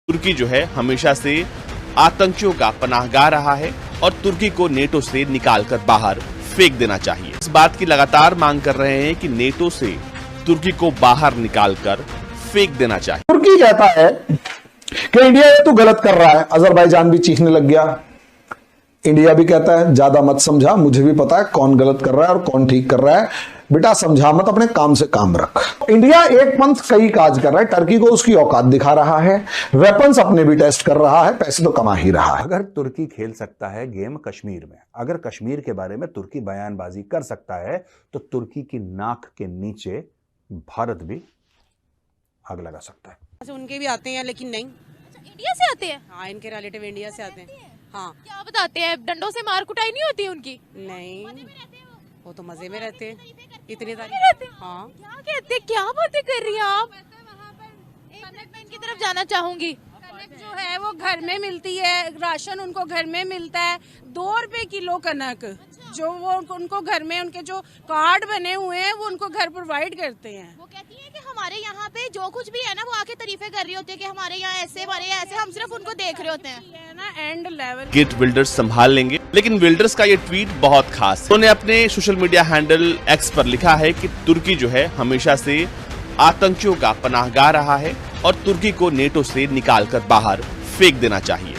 तुर्की जो है हमेशा से आतंकियों का पनाहगाह रहा है और तुर्की को नेटो से निकालकर बाहर फेंक देना चाहिए। इस बात की लगातार मांग कर रहे हैं कि नेटो से तुर्की को बाहर निकालकर फेंक देना चाहिए। तुर्की कहता है कि इंडिया ये तो गलत कर रहा है, अजरबैजान भी चीखने लग गया। इंडिया भी कहता है ज्यादा मत समझा, मुझे भी पता है कौन गलत कर रहा है और कौन ठीक कर रहा है, बेटा समझा मत, अपने काम से काम रख। इंडिया एक पंथ कई काज कर रहा है, टर्की को उसकी औकात दिखा रहा है, वेपन्स अपने भी टेस्ट कर रहा है, पैसे तो कमा ही रहा है। अगर तुर्की खेल सकता है गेम कश्मीर में, अगर कश्मीर के बारे में तुर्की बयानबाजी कर सकता है, तो तुर्की की नाक के नीचे भारत भी आग लगा सकता है। उनके भी आते हैं लेकिन नहीं। इंडिया से आते हैं? हाँ, इनके रिलेटिव इंडिया से आते हैं। हाँ। क्या बताते हैं? डंडों से मार कुटाई नहीं होती उनकी? नहीं, वो तो मजे में रहते हैं, इतने सारे रहते हैं। हाँ। क्या कहते, क्या बातें कर रही हैं आप? मैं इनकी तरफ जाना चाहूंगी। कनक जो है वो घर में मिलती है, राशन उनको घर में मिलता है, 2 रुपए किलो कनक, जो वो उनको घर में उनके जो कार्ड बने हुए हैं वो उनको घर प्रोवाइड करते हैं। वो कहती है कि हमारे यहाँ पे जो कुछ भी है ना, वो आके तारीफे कर रही होती है कि हमारे यहाँ ऐसे, हमारे यहाँ ऐसे, हम सिर्फ उनको देख रहे होते हैं। ये है ना एंड लेवल। गेट बिल्डर्स संभाल लेंगे, लेकिन बिल्डर्स का ये ट्वीट बहुत खास है। उन्होंने अपने सोशल मीडिया हैंडल एक्स पर लिखा है कि तुर्की जो है हमेशा से आतंकियों का पनाहगाह रहा है और तुर्की को नेटो से निकालकर बाहर फेंक देना चाहिए।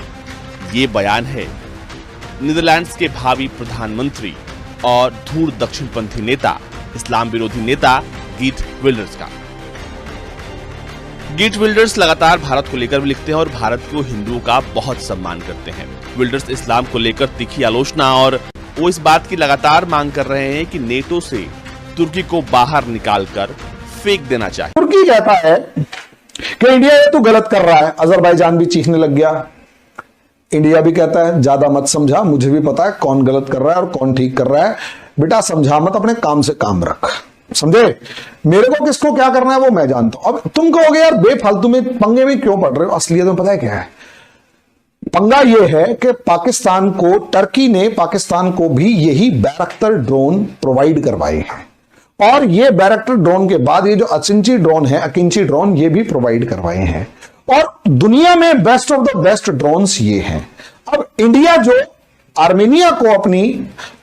ये बयान है नीदरलैंड्स के भावी प्रधानमंत्री और धूर दक्षिणपंथी नेता, इस्लाम विरोधी नेता गीट विल्डर्स का। गीट विल्डर्स लगातार भारत को लेकर भी लिखते हैं और भारत को हिंदुओं का बहुत सम्मान करते हैं। विल्डर्स इस्लाम को लेकर तीखी आलोचना और वो इस बात की लगातार मांग कर रहे हैं कि नेटो से तुर्की को बाहर निकालकर फेंक देना चाहिए। तुर्की कहता है कि इंडिया ये तो गलत कर रहा है, अजरबैजान भी चीखने लग गया। इंडिया भी कहता है ज्यादा मत समझा, मुझे भी पता है कौन गलत कर रहा है और कौन ठीक कर रहा है, बेटा समझा मत, अपने काम से काम रख। समझे? मेरे को किसको क्या करना है वो मैं जानता हूं। अब तुम कहोगे यार बेफालतू में पंगे में क्यों पड़ रहे हो, असलियत में पता है क्या है पंगा? ये है कि पाकिस्तान को, टर्की ने पाकिस्तान को भी यही बैरक्टर ड्रोन प्रोवाइड करवाए हैं और ये बैरक्टर ड्रोन के बाद ये जो अकिंची ड्रोन ये भी प्रोवाइड करवाए हैं और दुनिया में best of the best drones ये हैं। अब इंडिया जो आर्मेनिया को अपनी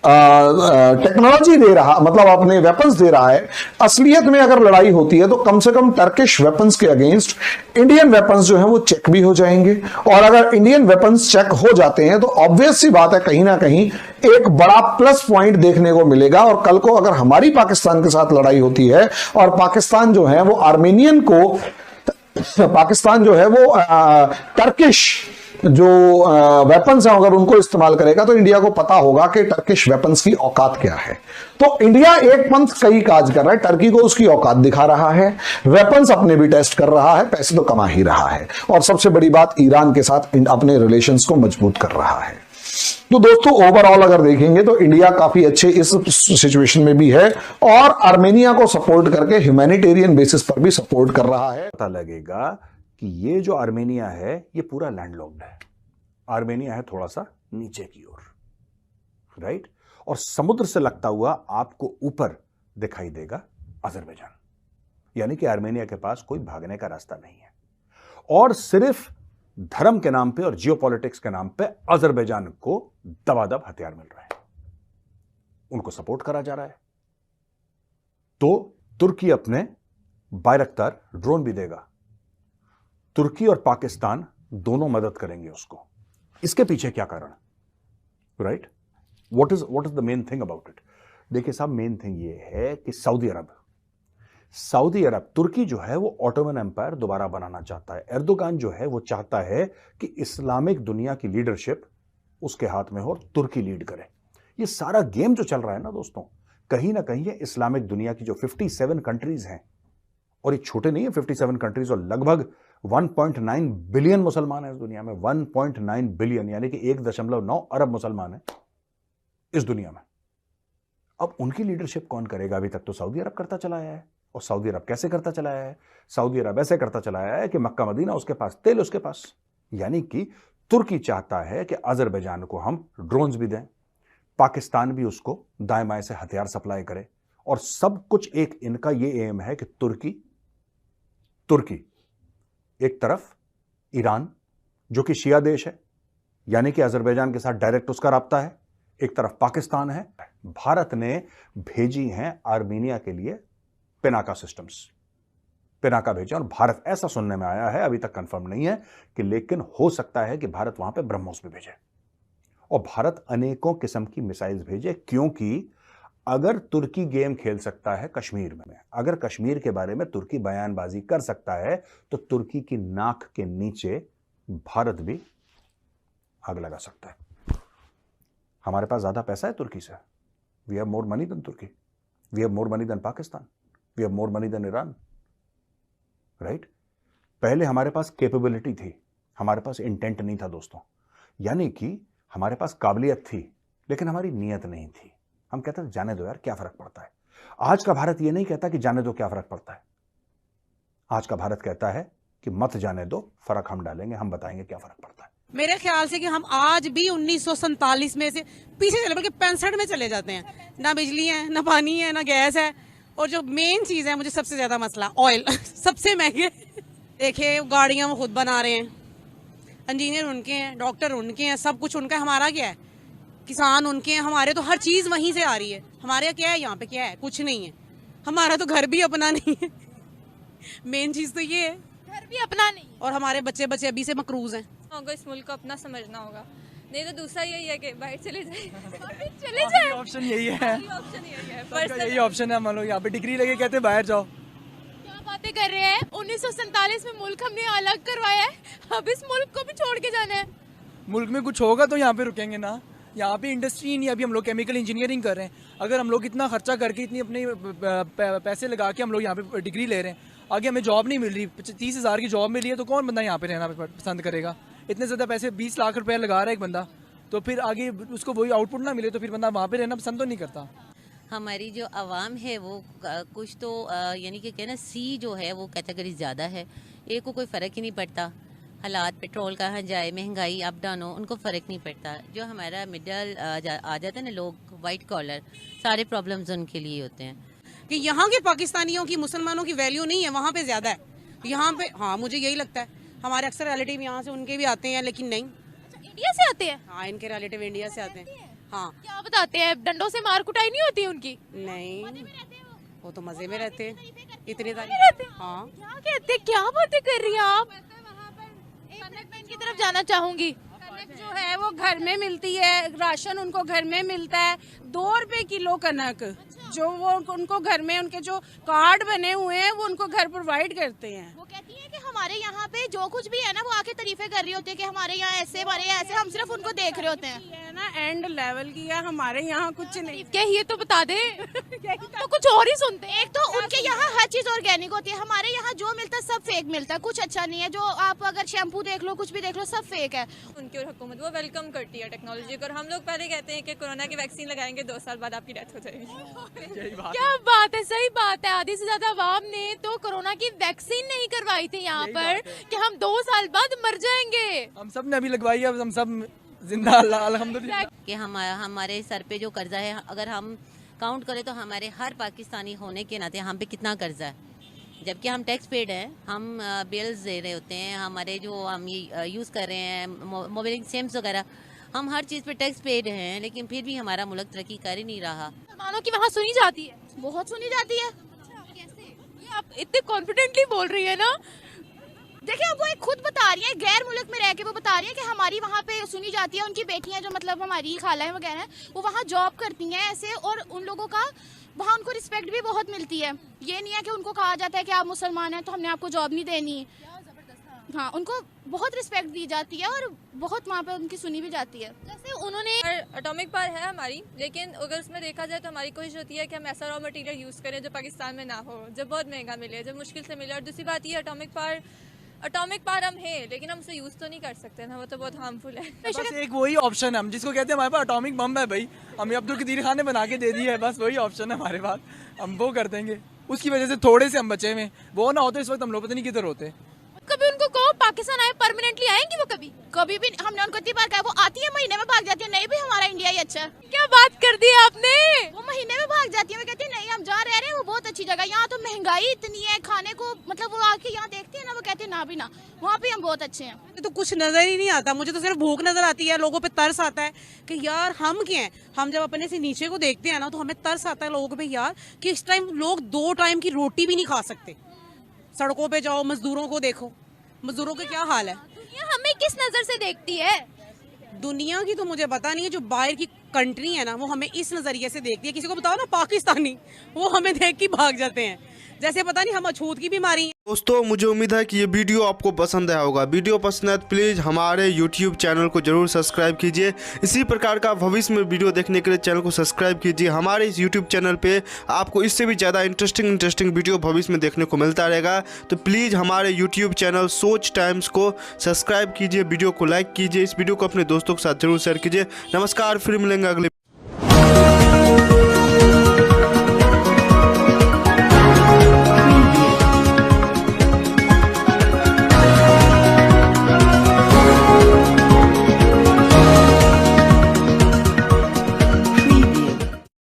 टेक्नोलॉजी दे रहा, मतलब अपने वेपन्स दे रहा है, असलियत में अगर लड़ाई होती है तो कम से कम टर्किश वेपन्स के अगेंस्ट इंडियन वेपन्स जो है वो चेक भी हो जाएंगे और अगर इंडियन वेपन्स चेक हो जाते हैं तो ऑब्वियस सी बात है कहीं ना कहीं एक बड़ा प्लस पॉइंट देखने को मिलेगा। और कल को अगर हमारी पाकिस्तान के साथ लड़ाई होती है और पाकिस्तान जो है वो आर्मेनियन को, पाकिस्तान जो है वो टर्किश जो वेपन्स हैं अगर उनको इस्तेमाल करेगा तो इंडिया को पता होगा कि टर्किश वेपन्स की औकात क्या है। तो इंडिया एक पंथ कई काज कर रहा है, टर्की को उसकी औकात दिखा रहा है, वेपन्स अपने भी टेस्ट कर रहा है, पैसे तो कमा ही रहा है और सबसे बड़ी बात ईरान के साथ अपने रिलेशंस को मजबूत कर रहा है। तो दोस्तों ओवरऑल अगर देखेंगे तो इंडिया काफी अच्छे इस सिचुएशन में भी है और आर्मेनिया को सपोर्ट करके ह्यूमैनिटेरियन बेसिस पर भी सपोर्ट कर रहा है। पता लगेगा कि ये जो आर्मेनिया है ये पूरा लैंडलॉक्ड है, आर्मेनिया है थोड़ा सा नीचे की ओर, राइट, और समुद्र से लगता हुआ आपको ऊपर दिखाई देगा अजरबैजान, यानी कि आर्मेनिया के पास कोई भागने का रास्ता नहीं है और सिर्फ धर्म के नाम पे और जियोपॉलिटिक्स के नाम पे अजरबैजान को दबादब हथियार मिल रहे हैं, उनको सपोर्ट करा जा रहा है। तो तुर्की अपने बायरक्तार ड्रोन भी देगा, तुर्की और पाकिस्तान दोनों मदद करेंगे उसको। इसके पीछे क्या कारण, right? What is the main thing about it? देखिए साहब, मेन थिंग ये है कि सऊदी अरब, तुर्की जो है वो ऑटोमन एम्पायर दोबारा बनाना चाहता है। एर्दोगान जो है वो चाहता है कि इस्लामिक दुनिया की लीडरशिप उसके हाथ में हो और तुर्की लीड करे। ये सारा गेम जो चल रहा है ना दोस्तों, कहीं ना कहीं ये इस्लामिक दुनिया की जो 57 कंट्रीज हैं, और ये छोटे नहीं है 57 कंट्रीज, और लगभग 1.9 बिलियन मुसलमान है इस दुनिया में। 1.9 बिलियन यानी कि 1.9 अरब मुसलमान है इस दुनिया में। अब उनकी लीडरशिप कौन करेगा? अभी तक तो सऊदी अरब करता चला आया है। और सऊदी अरब कैसे करता चला आया है? सऊदी अरब ऐसे करता चला आया है कि मक्का मदीना उसके पास, तेल उसके पास। यानी कि तुर्की चाहता है कि अजरबैजान को हम ड्रोन्स भी दें, पाकिस्तान भी उसको दाएं बाएं से हथियार सप्लाई करे, और सब कुछ एक इनका ये एम है कि तुर्की एक तरफ ईरान जो कि शिया देश है, यानी कि अजरबैजान के साथ डायरेक्ट उसका राब्ता है, एक तरफ पाकिस्तान है। भारत ने भेजी हैं आर्मीनिया के लिए पिनाका सिस्टम्स, पिनाका भेजे, और भारत, ऐसा सुनने में आया है, अभी तक कंफर्म नहीं है कि, लेकिन हो सकता है कि भारत वहां पे ब्रह्मोस भी भेजे, और भारत अनेकों किस्म की मिसाइल्स भेजे, क्योंकि अगर तुर्की गेम खेल सकता है कश्मीर में, अगर कश्मीर के बारे में तुर्की बयानबाजी कर सकता है, तो तुर्की की नाक के नीचे भारत भी आग लगा सकता है। हमारे पास ज्यादा पैसा है तुर्की से, we have more money than Turkey, we have more money than Pakistan, we have more money than Iran, right? पहले हमारे पास कैपेबिलिटी थी, हमारे पास इंटेंट नहीं था दोस्तों, यानी कि हमारे पास काबिलियत थी लेकिन हमारी नीयत नहीं थी। हम कहते थे जाने दो यार, क्या फर्क पड़ता है। आज का भारत यह नहीं कहता कि जाने दो क्या फर्क पड़ता है, आज का भारत कहता है कि मत जाने दो, फर्क हम डालेंगे, हम बताएंगे क्या फर्क पड़ता है। मेरे ख्याल से कि हम आज भी 1947 में से पीछे चले, बल्कि 65 में चले जाते हैं। ना बिजली है, ना पानी है, ना गैस है, और जो मेन चीज है, मुझे सबसे ज्यादा मसला ऑयल सबसे महंगे। देखिए गाड़ियां वो खुद बना रहे हैं, इंजीनियर उनके हैं, डॉक्टर उनके हैं, सब कुछ उनका है। हमारा क्या है? किसान उनके हैं, हमारे तो हर चीज वहीं से आ रही है। हमारे क्या है यहाँ पे? क्या है? कुछ नहीं है। हमारा तो घर भी अपना नहीं है। मेन चीज तो ये है, घर भी अपना नहीं है। और हमारे बच्चे अभी से मकरूज हैं। होगा, इस मुल्क को अपना समझना होगा, नहीं तो दूसरा यही है कि बाहर चले जाए। चले जाए। ऑप्शन यही है, ऑप्शन यही है, सबका यही ऑप्शन है। मान लो यहाँ पे डिग्री लेके कहते हैं बाहर जाओ, क्या बातें कर रहे हैं? 1947 में मुल्क हमने अलग करवाया है, अब इस मुल्क को भी छोड़ के जाना है। मुल्क में कुछ होगा तो यहाँ पे रुकेंगे ना। यहाँ पे इंडस्ट्री नहीं, अभी हम लोग केमिकल इंजीनियरिंग कर रहे हैं। अगर हम लोग इतना खर्चा करके, इतनी अपने पैसे लगा के हम लोग यहाँ पे डिग्री ले रहे हैं, आगे हमें जॉब नहीं मिल रही, 30,000 की जॉब मिली है, तो कौन बंदा यहाँ पे रहना पसंद करेगा? इतने ज़्यादा पैसे 20 लाख रुपए लगा रहा है एक बंदा, तो फिर आगे उसको वही आउटपुट ना मिले तो फिर बंदा वहाँ पे रहना पसंद तो नहीं करता। हमारी जो आवाम है वो कुछ तो यानी कि कहना सी जो है वो कैटेगरी ज़्यादा है, एक को कोई फ़र्क ही नहीं पड़ता। हालात पेट्रोल कहाँ जाए, महंगाई अप डाउन हो, उनको फ़र्क नहीं पड़ता। जो हमारा मिडल आ जाता है ना लोग, वाइट कॉलर, सारे प्रॉब्लम्स उनके लिए होते हैं। कि यहाँ के पाकिस्तानियों की, मुसलमानों की वैल्यू नहीं है, वहाँ पे ज्यादा है। यहाँ पे हाँ, मुझे यही लगता है। हमारे अक्सर रिलेटिव यहाँ से, उनके भी आते हैं, लेकिन नहीं। अच्छा, इंडिया से आते हैं? हाँ, इनके रिलेटिव इंडिया से आते हैं। हाँ। क्या बताते हैं? डंडों से मार कुटाई नहीं होती उनकी? नहीं, वो तो मजे में रहते हैं, इतने रहते हैं। हाँ। क्या कहते, क्या बातें कर रही हैं आप? मैं इनकी तरफ जाना चाहूंगी। कनक जो है वो घर में मिलती है, राशन उनको घर में मिलता है, 2 रुपए किलो कनक, जो वो उनको घर में, उनके जो कार्ड बने हुए हैं वो उनको घर प्रोवाइड करते हैं। वो कहती है कि हमारे यहाँ पे जो कुछ भी है ना, वो आके तारीफे कर रही होती है कि हमारे यहाँ ऐसे, हमारे यहाँ ऐसे, हम सिर्फ उनको देख रहे होते हैं। ये है ना एंड लेवल की है, हमारे यहाँ कुछ नहीं। क्या ये तो बता दे। तो कुछ और ही सुनते हैं। एक तो उनके यहाँ हर चीज ऑर्गेनिक होती है, हमारे यहाँ जो मिलता है सब फेक मिलता है, कुछ अच्छा नहीं है। जो आप अगर शैम्पू देख लो, कुछ भी देख लो, सब फेक है। उनकी और हुकूमत वो वेलकम करती है टेक्नोलॉजी को, और हम लोग पहले कहते हैं कि कोरोना की वैक्सीन लगाएंगे 2 साल बाद आपकी डेथ हो जाएगी। क्या बात है, सही बात है। आधी से ज्यादा आवाम ने तो कोरोना की वैक्सीन नहीं करवाई थी यहाँ पर कि हम 2 साल बाद मर जाएंगे। हम सब ने अभी लगवाई है, हम सब जिंदा अल्हम्दुलिल्लाह। कि हमारे सर पे जो कर्जा है, अगर हम काउंट करें तो हमारे हर पाकिस्तानी होने के नाते हम पे कितना कर्जा है, जबकि हम टैक्स पेड हैं, हम बिल्स दे रहे होते हैं, हमारे जो हम ये यूज़ कर रहे हैं मोबाइल सिम्स वगैरह, हम हर चीज़ पे टैक्स पेड हैं, लेकिन फिर भी हमारा मुल्क तरक्की कर ही नहीं रहा। मुसलमानों की वहाँ सुनी जाती है, बहुत सुनी जाती है। कैसे? ये आप इतने कॉन्फिडेंटली बोल रही है ना। देखिए, अब वो एक खुद बता रही है, गैर मुल्क में रह के वो बता रही है कि हमारी वहाँ पे सुनी जाती है। उनकी बेटियां जो मतलब हमारी खाला है वगैरह, वो वहाँ जॉब करती हैं ऐसे, और उन लोगों का वहाँ उनको रिस्पेक्ट भी बहुत मिलती है। ये नहीं है कि उनको कहा जाता है कि आप मुसलमान हैं तो हमने आपको जॉब नहीं देनी। हाँ, उनको बहुत रिस्पेक्ट दी जाती है और बहुत वहाँ पे उनकी सुनी भी जाती है। जैसे उन्होंने एटॉमिक पावर है हमारी, लेकिन अगर उसमें देखा जाए तो हमारी कोशिश होती है कि हम ऐसा रॉ मटेरियल यूज़ करें जो पाकिस्तान में ना हो, जो बहुत महंगा मिले, जो मुश्किल से मिले। और दूसरी बात ये एटॉमिक पावर हम है, लेकिन हम उसे यूज़ तो नहीं कर सकते ना, वो तो बहुत हार्मफुल है। बस एक वही ऑप्शन है, हम जिसको कहते हैं हमारे पास एटॉमिक बम है भाई, हमें अब्दुल कदीर खान ने बना के दे दी है, बस वही ऑप्शन है हमारे पास, हम वो कर देंगे। उसकी वजह से थोड़े से हम बचे हुए, वो ना होते इस वक्त हम लोग पता नहीं किधर होते। कभी उनको कहो पाकिस्तान आए, परमानेंटली आएंगी वो? कभी भी हमने उनको इतनी बार कहा, वो आती है महीने में भाग जाती है, नहीं भी हमारा इंडिया ही अच्छा है। क्या बात कर दी आपने, वो महीने में भाग जाती है, वो कहती है नहीं हम जा रहे हैं, वो बहुत अच्छी जगह, यहाँ तो महंगाई इतनी है, खाने को मतलब वो आके यहाँ देखती है ना, वो कहती है ना भी ना, वहाँ पे हम बहुत अच्छे हैं। तो कुछ नजर ही नहीं आता, मुझे तो सिर्फ भूख नजर आती है, लोगों पे तरस आता है कि यार हम क्या हैं। हम जब अपने से नीचे को देखते हैं ना तो हमें तरस आता है लोगों पे यार कि इस टाइम लोग 2 टाइम की रोटी भी नहीं खा सकते। सड़कों पे जाओ, मजदूरों को देखो, मजदूरों का क्या हाल है। दुनिया हमें किस नजर से देखती है? दुनिया की तो मुझे पता नहीं है, जो बाहर की कंट्री है ना वो हमें इस नजरिए से देखती है। किसी को बताओ ना पाकिस्तानी, वो हमें देख के भाग जाते हैं, जैसे पता नहीं हम अछूत की बीमारी है। दोस्तों मुझे उम्मीद है कि ये वीडियो आपको पसंद आया होगा। वीडियो पसंद है तो प्लीज़ हमारे YouTube चैनल को जरूर सब्सक्राइब कीजिए। इसी प्रकार का भविष्य में वीडियो देखने के लिए चैनल को सब्सक्राइब कीजिए। हमारे इस YouTube चैनल पे आपको इससे भी ज़्यादा इंटरेस्टिंग वीडियो भविष्य में देखने को मिलता रहेगा। तो प्लीज़ हमारे YouTube चैनल सोच टाइम्स को सब्सक्राइब कीजिए, वीडियो को लाइक कीजिए, इस वीडियो को अपने दोस्तों के साथ जरूर शेयर कीजिए। नमस्कार, फिर मिलेंगे अगले